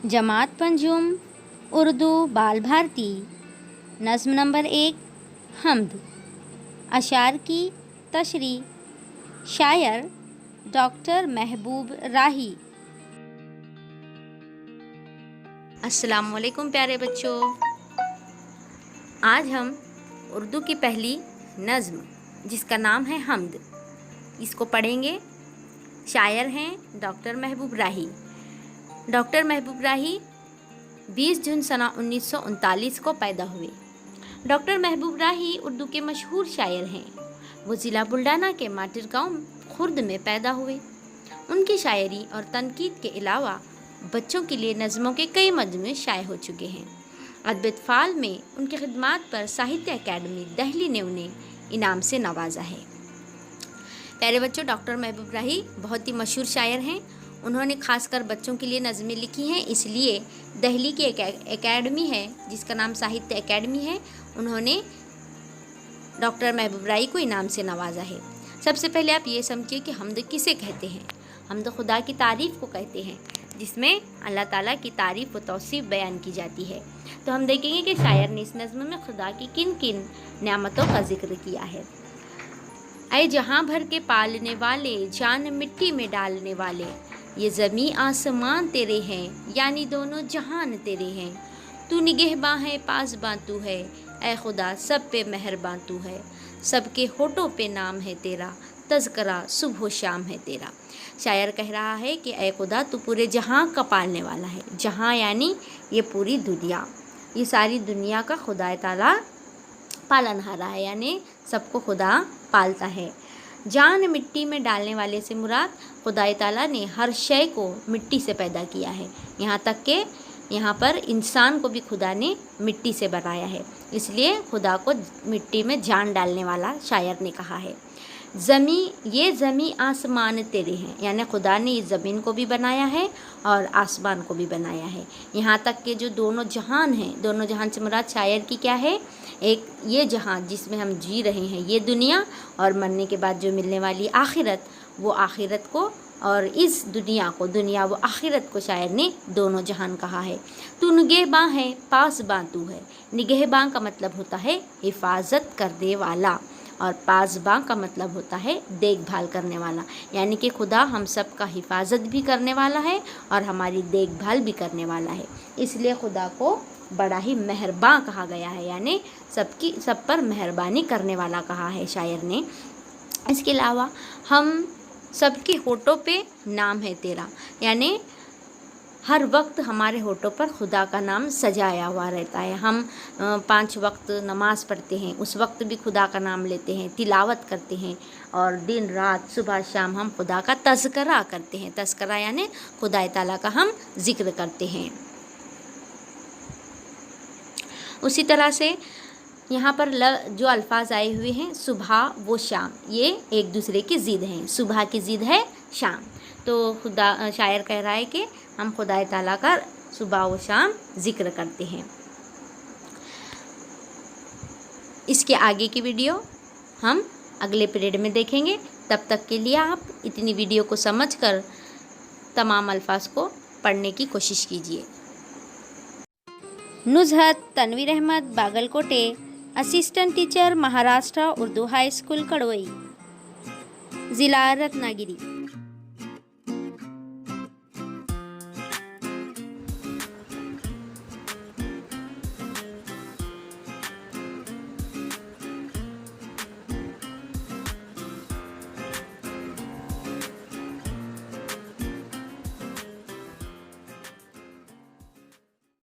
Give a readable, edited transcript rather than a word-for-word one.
जमात पंजुम उर्दू बाल भारती नज़्म नंबर 1 हम्द। अशार की तशरी शायर डॉक्टर महबूब राही। अस्सलाम वालेकुम प्यारे बच्चों, आज हम उर्दू की पहली नज़्म जिसका नाम है हम्द, इसको पढ़ेंगे। शायर हैं डॉक्टर महबूब राही। डॉक्टर महबूब राही 20 जून सना 1939 को पैदा हुए। डॉक्टर महबूब राही उर्दू के मशहूर शायर हैं। वो ज़िला बुल्डाना के माटिर गांव खुर्द में पैदा हुए। उनकी शायरी और तनकीद के अलावा बच्चों के लिए नज़मों के कई मजमूए शाये हो चुके हैं। अदब फ़ाल में उनकी खिदमात पर साहित्य अकेडमी दिल्ली ने उन्हें इनाम से नवाजा है। प्यारे बच्चों, डॉक्टर महबूब राही बहुत ही मशहूर शायर हैं। उन्होंने खासकर बच्चों के लिए नज़में लिखी हैं, इसलिए दिल्ली की एक एकेडमी है जिसका नाम साहित्य अकेडमी है, उन्होंने डॉक्टर महबूब राही को इनाम से नवाजा है। सबसे पहले आप ये समझिए कि हम्द किसे कहते हैं। हम्द खुदा की तारीफ़ को कहते हैं, जिसमें अल्लाह ताला की तारीफ़ व तौसीफ़ बयान की जाती है। तो हम देखेंगे कि शायर ने इस नज़्म में खुदा की किन किन नेमतों का जिक्र किया है। ऐ जहाँ भर के पालने वाले, जान मिट्टी में डालने वाले, ये ज़मी आसमान तेरे हैं, यानी दोनों जहान तेरे हैं। तू निगहबां है, पासबां तू है, ऐ खुदा सब पे मेहरबां तू है। सबके होठों पे नाम है तेरा, तज़करा सुबह शाम है तेरा। शायर कह रहा है कि ऐ खुदा तू पूरे जहां का पालने वाला है। जहां यानी ये पूरी दुनिया, ये सारी दुनिया का खुदा ताला पालनहारा है, यानी सबको खुदा पालता है। जान मिट्टी में डालने वाले से मुराद खुदा ताला ने हर शय को मिट्टी से पैदा किया है। यहाँ तक कि यहाँ पर इंसान को भी खुदा ने मिट्टी से बनाया है, इसलिए खुदा को मिट्टी में जान डालने वाला शायर ने कहा है। ये ज़मी आसमान तेरे हैं, यानी खुदा ने इस ज़मीन को भी बनाया है और आसमान को भी बनाया है। यहाँ तक कि जो दोनों जहान हैं, दोनों जहान से मुराद शायर की क्या है, एक ये जहां जिसमें हम जी रहे हैं ये दुनिया, और मरने के बाद जो मिलने वाली आखिरत, वो आखिरत को, और इस दुनिया को, दुनिया वो आखिरत को शायर ने दोनों जहान कहा है। तू निगहबां है, पासबां तू है। निगहबां का मतलब होता है हिफाजत करने वाला, और पासबां का मतलब होता है देखभाल करने वाला, यानी कि खुदा हम सब का हिफाजत भी करने वाला है और हमारी देखभाल भी करने वाला है। इसलिए खुदा को बड़ा ही मेहरबान कहा गया है, यानी सब पर मेहरबानी करने वाला कहा है शायर ने। इसके अलावा हम सबके होठों पे नाम है तेरा, यानी हर वक्त हमारे होठों पर खुदा का नाम सजाया हुआ रहता है। हम 5 वक्त नमाज़ पढ़ते हैं, उस वक्त भी खुदा का नाम लेते हैं, तिलावत करते हैं, और दिन रात सुबह शाम हम खुदा का तज़करा करते हैं। तज़करा यानी खुदा ताला का हम जिक्र करते हैं। उसी तरह से यहाँ पर जो अल्फाज आए हुए हैं, सुबह व शाम, ये एक दूसरे की ज़िद हैं। सुबह की ज़िद है शाम, तो खुदा शायर कह रहा है कि हम खुदा ताला का सुबह व शाम ज़िक्र करते हैं। इसके आगे की वीडियो हम अगले पीरियड में देखेंगे। तब तक के लिए आप इतनी वीडियो को समझकर तमाम अल्फाज को पढ़ने की कोशिश कीजिए। Nuzhat Tanveer Ahmed Bagalkote, assistant teacher Maharashtra Urdu high school Kadwai, ज़िला रत्नागिरी।